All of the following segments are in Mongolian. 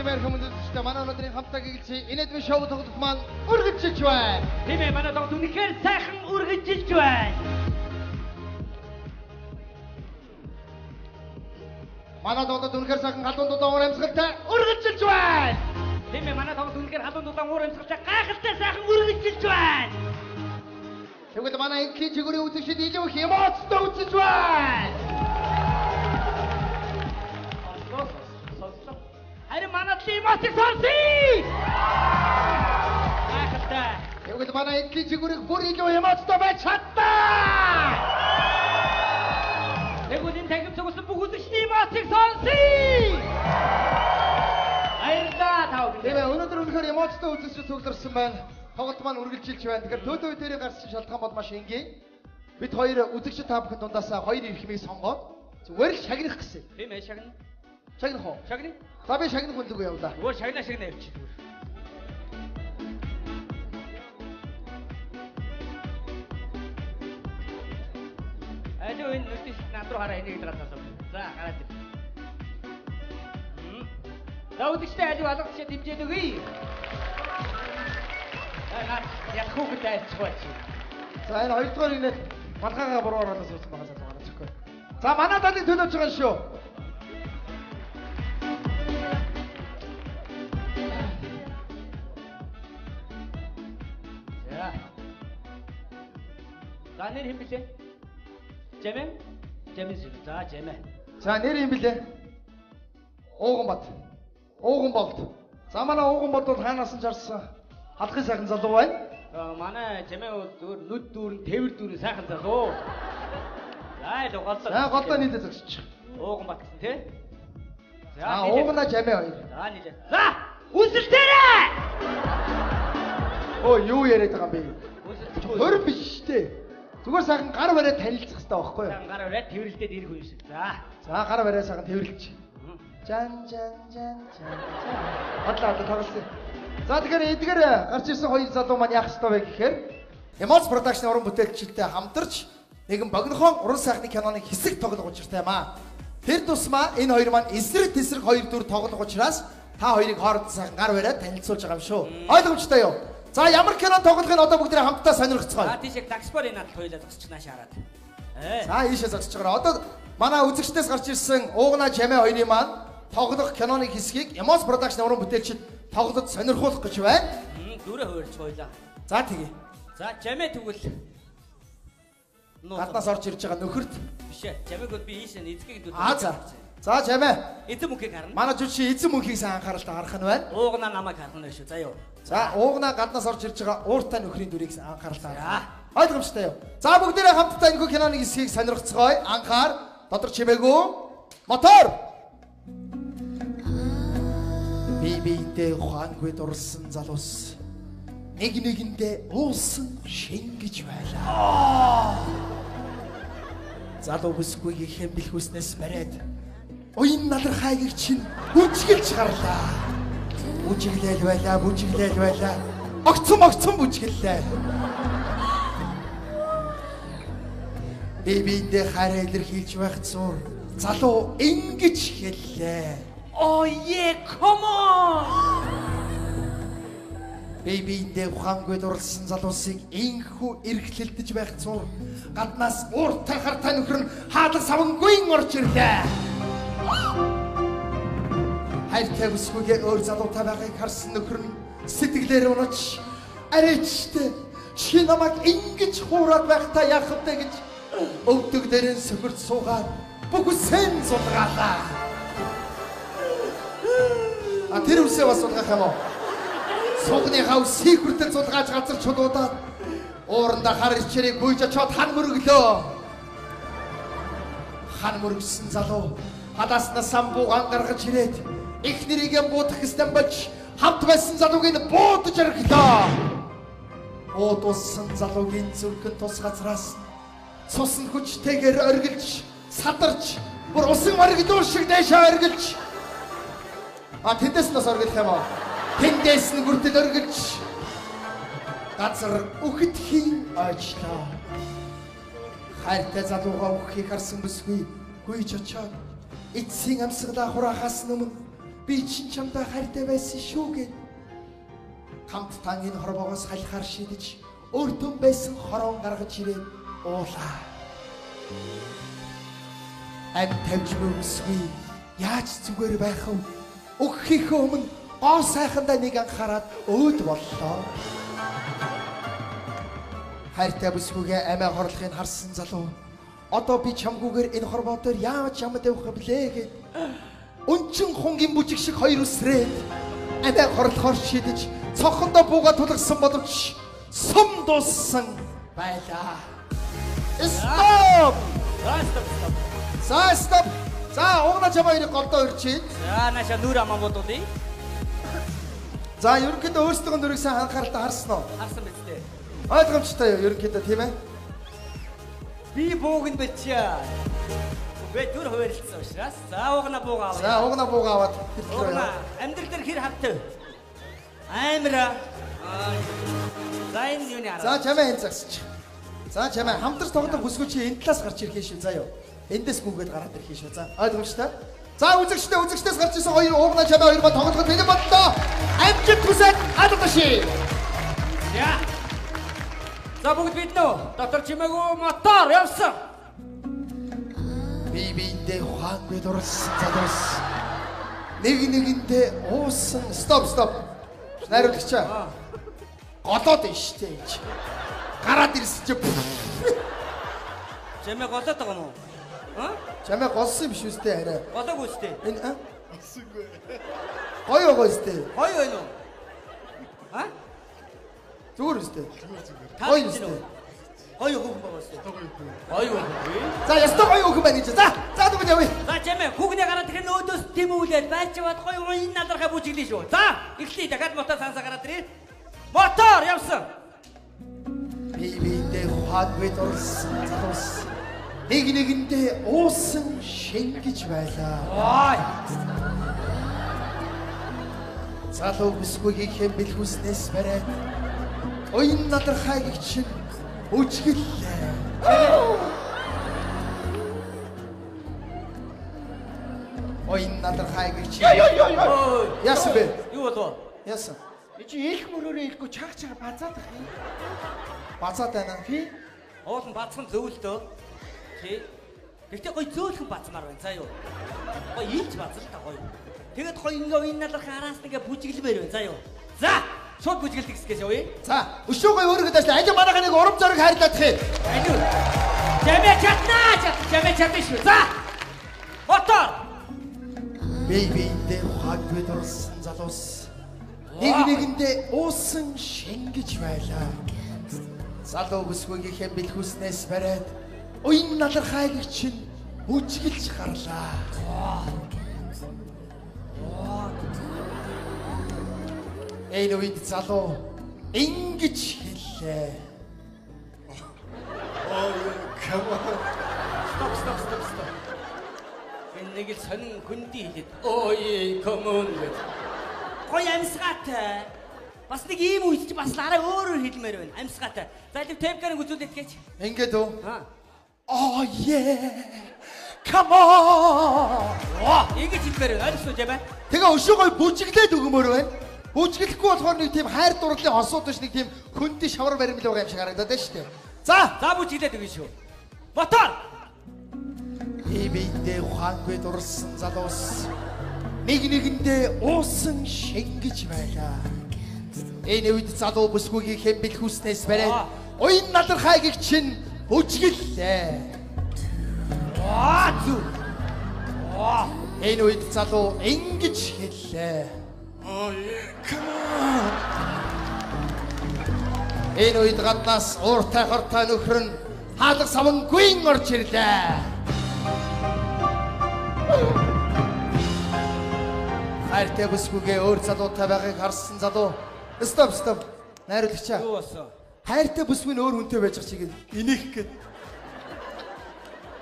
Тиймэр хүмүүст манай өнөөдрийн хамтаа гэгэлцээ инэдмэ шоу тоглох маань үргэлжилж байна. Тиймээ манай тоглолт үнэхээр сайхан үргэлжилж байна. Манай тоглолт үнэхээр сайхан халуун дулаан уур амьсгалтай үргэлжилж байна. Тиймээ манай тоглолт үнэхээр халуун дулаан уур амьсгалтай гайхалтай сайхан үргэлжилж байна. Тэгвэл манай энгийн чигүүрийн үзэгчид илүү их эмоцтой үзэж байна. Харин манай эмоцыг сонсъё. Гайхалтай. Тэгвэл манай энгийн чигүүрийн бүр илүү эмоцтой байж чаднаа. Тэгвэл энэ тагив цогцсон бүх үзэгчдийн эмоцыг сонсъё. Баярлалаа тав. Тэгээ өнөөдөр үнэхээр эмоцтой үзэгчид цугларсан байна. Тоглолт маань үргэлжилж байна. Тэгэхээр төдөө дээрээ гарсан шалтгаан бол маш энгийн. Бид хоёр үзэгчид та бүхэн дундаас хоёр эрхмийг сонгоод зүгээр л шагнах гэсэн. Тийм ээ, шагна. Шагнах уу? Шагна. За би шагнах хүнлэгүй явлаа. Зүгээр шагна явчих зүгээр. Алуу энэ нүдээс над руу хараа энийг гараад тасав. За гараад ир. За үдэгчтэй алуу алгачаа дэмжээ өгье. Яг хүүхдээ альцгаач. За энэ хоёрдугаар инээд малгайгаа буруу оруулаад суусан байгаа залуу гараад ирэхгүй. За манай талын төлөөж байгаа шүү. За нэр хэм блэ? Жамэн? Жамэн шүү. За жамэн. За нэр юм блэ? Ууганбат. Ууганболт. За манай Ууганбот бол хаанаас нь жарсан халахын сайхан залуу байна. Манай жамэн бол нүд дүүрэн тэвэр дүүрэн сайхан залуу. За л голдоо. За голдоо нийлээ зогсчих. Ууганбат гэсэн тий? За уугана жамэн хоёр. За нийлээ. За үсэлтээрээ. Оо юу яриад байгаа юм бэ? Хөр биш дээ. Зүгээр сайхан гар бариад танилцах хэрэгтэй байхгүй юу? Сайхан гар бариад тэвэрлдээд ирэх хүн шиг. За гар бариад сайхан тэвэрлж. Жан. Хотлоо тоглосон. За тэгэхээр эдгээр гарч ирсэн хоёр залуу маань яах ёстой вэ гэхээр Эмоц продакшн уран бүтээлчтэй хамтарч нэгэн богинохон уран сайхны киноны хэсэг тоглох учиртай юм аа. Тэр тусмаа энэ хоёр маань эсрэг тесрэг хоёр дүр тоглох учраас та хоёрыг хооронд сайхан гар бариад танилцуулж байгаа юм шүү. Ойлгомжтой юу? За ямар кино тоглохыг одоо бүгд хамтдаа сонирхцгоо. За тийш такспор энэ надад хоёулаа зогсчихнаа шаарад. За ийшээ зогсож байгаа. Одоо манай үзэгчдээс гарч ирсэн уугана жамээ хоёрын маань тоглох киноны хэсгийг Эмоц продакшн уран бүтээлчид тоглоод сонирхуулах гэж байна. Дөрөв хуурч хоёлаа. За тэгье. За жамээ тэгвэл гаднаас орж ирж байгаа нөхөрт биш ээ. Жамээг бол би ийшээ эзэгийг дүү. За жамээ. Эзэн мөнхийг харна. Манай жүжигчин эзэн мөнхийг сайн анхааралтай харах нь байна. Уугана намайг харна шүү. За юу. За уугана гаднаас орж ирж байгаа ууртай нөхрийн дүрийг анхааралтай харах. Ойлгомжтой юу? За бүгдээрээ хамтдаа энэ киноны хэсгийг сонирхцгоё. Анхаар дотор чимээгүй. Мотор. Бибитэй ухаангүй дурсан залуус нэг нэгэндээ уусан шингэж байлаа. Залуу бүсгүйгийн хэмбэл хүснээс бариад уян налархайг чинь бүжгэлж гарлаа. Бүжиглээл байлаа. Огцом бүжгэллээ. Бибитэй хараа илэрхийлж байх зур залуу ингэж хэллээ. Oh yeah, come on! Бибитэй ухаангүй дурлсан залуусыг инхүү эргэлдэж байх зур гаднаас ууртай хартай нөхөр нь хаалга савнгүй орж ирлээ. Хайртай бүсгүйгээ өөр залуутай байгааг харсан нөхөр нь сэтгэлээр унаж арайчтай чи намайг ингэж хуураад байхдаа яах вэ гэж өвдөг дээрэн сөхөрт суугаад бүхсэн сулгаалаа. Тэр үсээ бас сулгах юм уу? Сугныхаа үсийг хүртэл сулгааж газар чулуудаад ууранда хар ичээрийг гүйж очоод хан мөрөглөө. Хан мөрөгсөн залуу хадааснаас самбуугаан гаргаж ирээд их нэрийгээ буудах хэстэн болж хамт байсан залуугийн буудаж орхилоо. Буудуулсан залуугийн зүрхэн тус газраас цусан хүчтэйгээр оргилж садарч бүр усан оргилуул шиг дэшээ оргилж тэндээс нас оргилох юм аа. Тэндээс нь бүртэл оргилж газар үхэтхийн ажлаа. Хайртай залуугаа үххийг харсан бүсгүй гүйж очоод эцсийн амьсгалаа хураахаас өмнө Би чин чамдаа хайртай байсан шүү гэд. Хамт тангийн хорвоогоос халихаар шидэж өөртөө байсан хороон гаргаж ирээд уулаа. Ам тавьж өгсгүй. Яаж зүгээр байх вэ? Өгөхийнхөө өмнө гоо сайхандаа нэг анхаарад өөд боллоо. Хайртай бүсгүйгээ амиа хорлохыг харсан залуу. Одоо би чамгүйгээр энэ хорвоо дээр яаж ямд явах блэ гэд. Өнчин хунгийн бүжиг шиг хоёр үсрээд амиа хорлохоор шидэж цохондоо бууга тулгсан боловч сум дууссан байлаа. Стоп! Стоп! За, угна чамаа ирэх голдоо ирчээ. За, наша нүр аман бодуулъя. За, ерөнхийдөө өөрсдөө нүрийг сайн анхааралтай харсан уу? Харсан биз дээ. Ойлгомжтой юу ерөнхийдөө тийм ээ? Би бууганд бачаа. Бэ түр хуваарлцсан учраас. За, угна бууга авъя. За, угна бууга аваад угна амьдрал дээр хэр хавтай. Аймра. За, энэ юуны арга. За, чамаа энэ загсч. За, чамаа хамтарч тоглох бүсгүй чи энэ талаас гарч ирэх шүү заа юу. Эндээс гүгээд гараад ирэх шүү заа. Ойлгомжтой? За, үзэгчдээс гарч ирсэн хоёр угна чамаа хоёр ба тоглоход бэлэн боллоо. Амжилт хүсэж алгаши. Я. За, бүгд бид нөө. Доктор чимээгүй мотор явсан. Бибиндээ ухаангүй дурсан залуус. Нэгэндээ уусан. Стоп. Найруулагчаа. Голоод нь штэ. Гараад ирсэн чи. Чимээ голоод байгаа юм уу? Чамаа голсон юм биш үстэй арай. Голоогүй үстэй. Энэ гоё үстэй. Гоё байна уу? Зүгээр үстэй. Гоё үстэй. Гоё хүүхэн байгаа үстэй. Гоё хүүхэн. За ястаа гоё хүүхэн байна гэж. За дүгэн явъя. За чамээ хүүхний гараад тэр нөөдөөс тэмүүлээд байчваад гоё энэ надархаа бүжиглээ шүү. За эхлэе дахиад мотор сансаа гараад ирээ. Мотор явсан. Бибиндээ ухаангүй дурсан залуус. Нэгэндээ уусан шингэж байлаа. Залуу бүсгүйгийн хэмбэл хүснээс бариад оюун надархайг чинь үжиглээ. Оюун надархайг чинь яасан бэ? Юу болов? Яасан? Чи их мөрөөрөө илгүй чаачаа базаад ах юм. Базаад байна. Тий? Уулын бацхан зөөлдөө. Тий. Гэхдээ гоё зөөлхөн бацмаар байна. За юу. Гоё ийж бацал та гоё. Тэгээд гоё ингээ энэ надархаа араас ингээ бүжиглэмээр байна. За юу. За шууд бүжиглдэг гэсгээс явъя. За өшөө гоё өөргөд ажил ажи манайхаа нэг урам зориг хайрлах юм. Аюу. Чамээ чадна шүү. За. Мотор. Бибиндээ ухаангүй дурсан залуус. Нэгэндээ уусан шингэж байлаа. Залуу бүсгүйгийн хэмбэл хүснээс бариад оюун надархайг чинь үжиглж гарлаа. Энэ үед залуу ингэж хэллээ. Стоп. Энэ нэг л сонин хүндий хэлээд. Ой, come on. Гоё амьсгаатай. Бас нэг ийм үед чи бас арай өөрөөр хэлмээр байна. Амьсгаатай. За тийм темпкарыг үзүүлээд гэж. Ингээд үү? Oh yeah. Come on. Ингэж хэлмээр байна. Ойлгосон юм байна. Тэгээ өшөө гоё бүжиглээд өгмөр байна. Бүжиглэхгүй болохоор нэг тийм хайр дурлалын осууд биш нэг тийм хөндөй шавар баримл байгаа юм шиг харагдаад байна шүү дээ. За бүжиглээд өгнө шүү. Мотор. Бибиндээ ухаангүй дурсан залуус. Нэгэндээ уусан шингэж байлаа. Энэ үед залуу бүсгүйгийн хэмбэл хүснээс бариад оюун надархайг чинь бүжиглээ. Зү. Энэ үед залуу ингэж хэллээ. Энэ үед гаднаас ууртай хортой нөхөр нь хаалга савнгүй орж ирлээ. Хайртай бүсгүйгээ өөр залуутай байгааг харсан залуу. Стоп. Найруулагчаа. Юу болсон? Хайртай бүсгүй нь өөр хүнтэй байж байгаа чигээр инех гээд.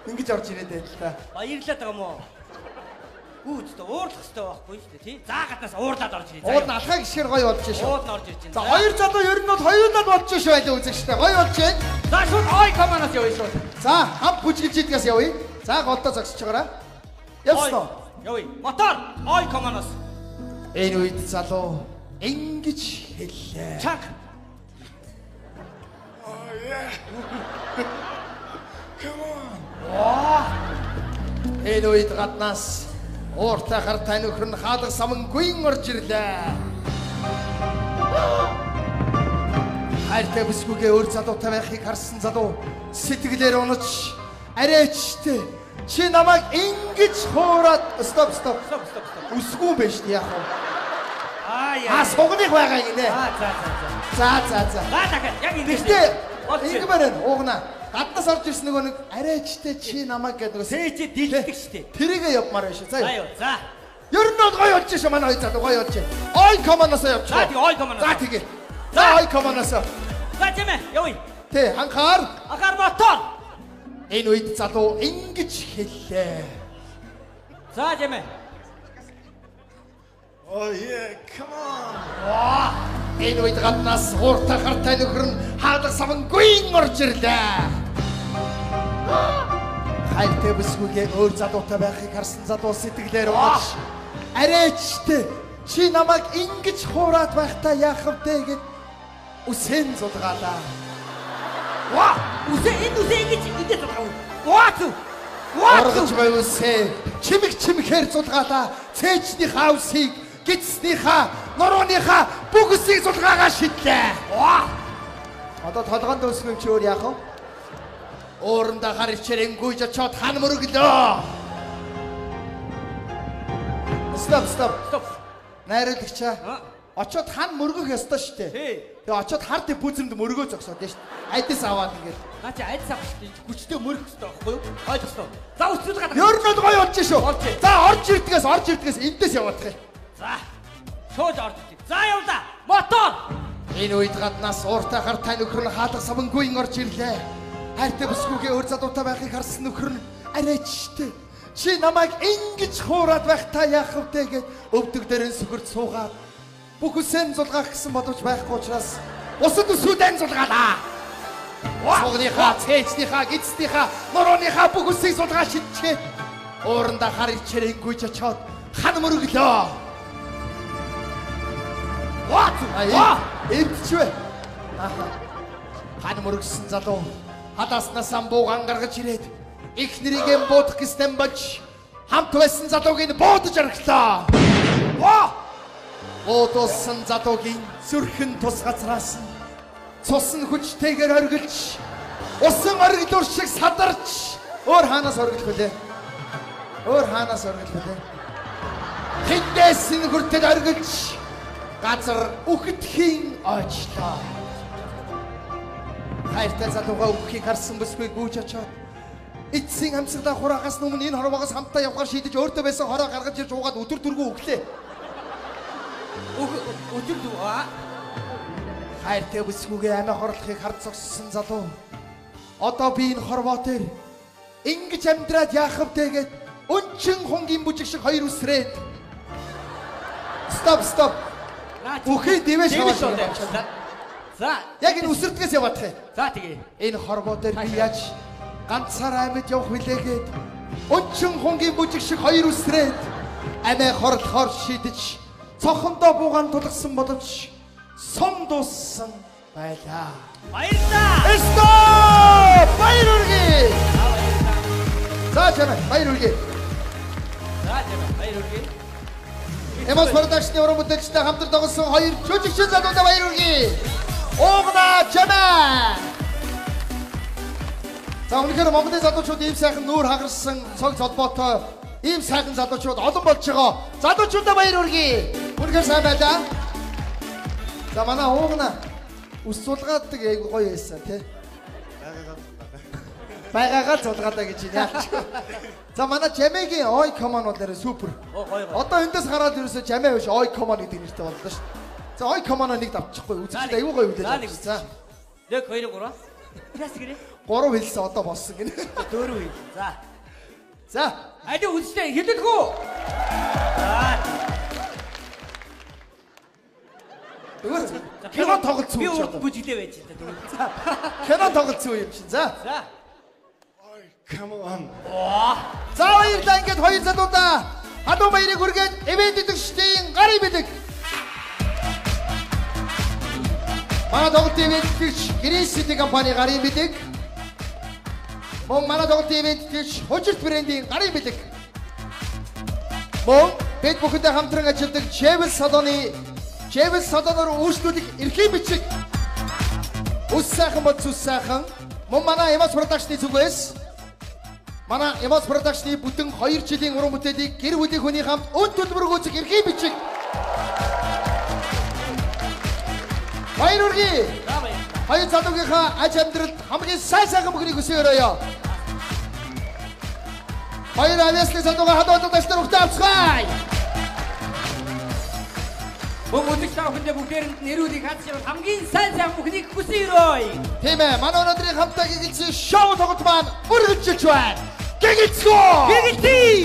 Ингэж орж ирээд байл та. Баярлалаа байгаа мó. Үүтээ уурлах хэрэгтэй байхгүй шүү дээ тий. За гаднаас уурлаад орж ирээ. Ууд алхаа гişгэр гоё болж шүү. Ууд нь орж ирж байна. За хоёр залуу ер нь бол хоёулаад болж шүү байлаа үзэгчтэй. Гоё болж байна. За шууд ой командаас явъя шууд. За хамт бүжиглж идгээс явъя. За голдоо зогсож байгаараа. Явсан уу? Явъя. Мотор ой командаас. Энэ үед залуу ингэж хэллээ. Чанга. Энэ үед гаднаас ууртай хартай нөхөр нь хаалга самангүй орж ирлээ. Хайртай бүсгүйгээ өөр залуутай байхыг харсан залуу сэтгэлээр унаж арайчтэй чи намайг ингэж хуураад стоп. Үсгүй байж яах вэ? Сугных байгаа гинэ. За. Дахиад яг ингэ шүү. Ингэ барай уугна. Гаднаас орж ирсэн нөгөө нэг арайчтэй чи намайг гэдэг нөгөө Сэж дэлдэг штэ. тэрийгээ явмаар байна шүү. За. За. Ер нь бол гоё болж шүү манай хоёр залуу гоё болж. Ой комоноосоо явчих. За ой комоноос. За тэгээ. За ой комоноосоо. За чимээ явъя. Тэ анхаар мотор. энэ үед залуу ингэж хэллээ. За чимээ. Oh yeah, come on. Энэ үед гаднаас ууртай хартай нөхөр нь хаалга самангүй орж ирлээ. Хайртай бүсгүйгээ өөр залуутай байхыг харсан залуу сэтгэлээр унаж арайчтэй чи намайг ингэж хуураад байхдаа яах вэ гэд үсэн зулгаалаа. Үсээ ингэж идэж байгаа. Оргож байвсээ чимэхээр зулгаалаа. Цээжнийхаа үсийг гидснийхаа нурууныхаа бүх үсийг зулгаагаа шидлээ. Одоо толгоонд өсгөв чи өөр яах вэ? Уурандаа хар ичээрэн гүйж очоод хан мөрөглөө. Стоп. Найруулагчаа. Очоод хан мөргөх ёстой шүү дээ. Тэгээ очоод хар дэв пүзэмд мөргөө зогсоод дээ шүү дээ. Айдас аваад ингээд. Наа чи айдас авах шүү дээ. Хүчтэй мөрөх ёстой байхгүй юу? Ойлгосноо. За үсрэл гадаа. Ер нь бол гоё болж шүү. За орж ирдгээс эндээс яваадах юм. За. Шууд орж ирдээ. За явлаа. Мотор. Энэ үед гаднаас ууртай хартай нөхөр нь хаалга самангүй орж ирлээ. Хайртай бүсгүйгээ өөр залуутай байхыг харсан нөхөр нь арайчтэй. Чи намайг ингэж хуураад байхдаа яах вэ гэд өвдөг дээрэн сүгэрд суугаад бүх үсэн зулгаах гэсэн бодож байхгүй учраас усад үсүүдэн зулгаалаа. Сугныхаа, цээжнийхаа, гидснийхаа, нурууныхаа бүх үсийг зулгаа шидчээ. Уурандаа хар ичээрэн гүйж очоод хан мөрөглөө. Эвдчихвэ. Хан мөрөгсөн залуу хадааснаас буугаан гаргаж ирээд их нэрийгэн буудах гэстэм бож хамт байсан залууг нь буудаж аргалаа. Буудуулсан залуугийн зүрхэн тус газраас нь цус нь хүчтэйгээр оргилж усан оргилуур шиг садарч өөр хаанаас оргилох вүлээ? Тэндээс нь хүртэл оргилж газар үхэтхийн очлоо. Хайртай залуугаа үххийг харсан бүсгүй гүйж очоод эцсийн амьсгалаа хураагаас өмнө энэ хорвоогоос хамтаа явахаар шийдэж өөртөө байсан хороо гаргаж ирж уугаад өдөр дөрвөө өглөө. Өдөр дөрвөө. Хайртай бүсгүйгээ амиа хорлохыг хард зогссон залуу. Одоо би энэ хорвоо дээр ингэж амьдраад яах вэ гэд өнчин хонгийн бүжиг шиг хоёр үсрээд. Стоп. Бүхий дивэж яваа. За, яг энэ үсэрдгээс яваадах юм. За тэгээ. Энэ хорвоо дээр би яаж ганцаараа амьд явах вүлээгээд өнчин хонгийн бүжиг шиг хоёр үсрээд амиа хорлохоор шийдэж цохондоо буугаан тулгсан боловч сум дууссан байлаа. Баярлалаа. Стоп! Баяр үргээ. За чамаа баяр үргээ. Эмос продакшны уран бүтээлчтэй хамтар тоглосон хоёр жүжигчин залуудаа баяр үргээ. Уугна чамаа. За өнөөдөр Монголын залуучууд ийм сайхан нүүр хагарсан цог холбоотой ийм сайхан залуучууд олон болж байгаа. Залуучуудаа баяр үргээ. Үнэхээр сайн байлаа. За манай уугна ус сулгаадаг айгу гоё байсан тий. Байгаагаа зулгаадаа гэж яач. За манай Жамегийн ой комон бол нэрээ супер. Одоо эндээс хараад ерөөсөө Жамэ биш ой комон гэдэг нэртэй боллоо шүү. За ой комоно нэг давчихгүй үзчихээ айгу гоё үлээ. За. 1 2 3. Яас гэрээ? 3 хэлсэн одоо болсон гинэ. 4 хэл. За. Айд үзтээ хэлэлгүү. Кино тоглолцсон юм. Би урд бүжиглээ байж та. Кино тоглолцсон юм чинь. За. Come on. За баярлалаа ингээд хоёр залуудаа Хадуу баярыг хүргээд ивент идэвчдийн гарын бидэг. Манай тоглолтын ивент идэвч Green City компани гарын бидэг. Мөн манай тоглолтын ивент идэвч Хужирт брендийн гарын бидэг. Мөн бид бүхэндээ хамтран ажилладаг Javel салоноор үйлчлүүлэх эрхийн бичиг. Үс сайхан бол зүс сайхан. Мөн манай Emos Production-ы зүгээс манай Emos Production-ы бүтэн 2 жилийн уран бүтээлийг гэр бүлийн хүний хамт үн төлбөр өгөх эрхийн бичиг. Баяр хүргэе. Хоёр залуугийнхаа аж амьдралд хамгийн сайхан бүхнийг хүсье өрөөё. Баяр авьяасны залууга хадууд тастар ухтаа авцгаая. Мөн үзэгч та бүхэндээ бүгдээрэнд нэрүүдийг хадж хамгийн сайн бүхнийг хүсье өрөөё. Тийм ээ, манай өнөөдрийн хамтаа гэгэлцсэн шоу тоглолт маань үргэлжилж байна. Гэгэлцгөө!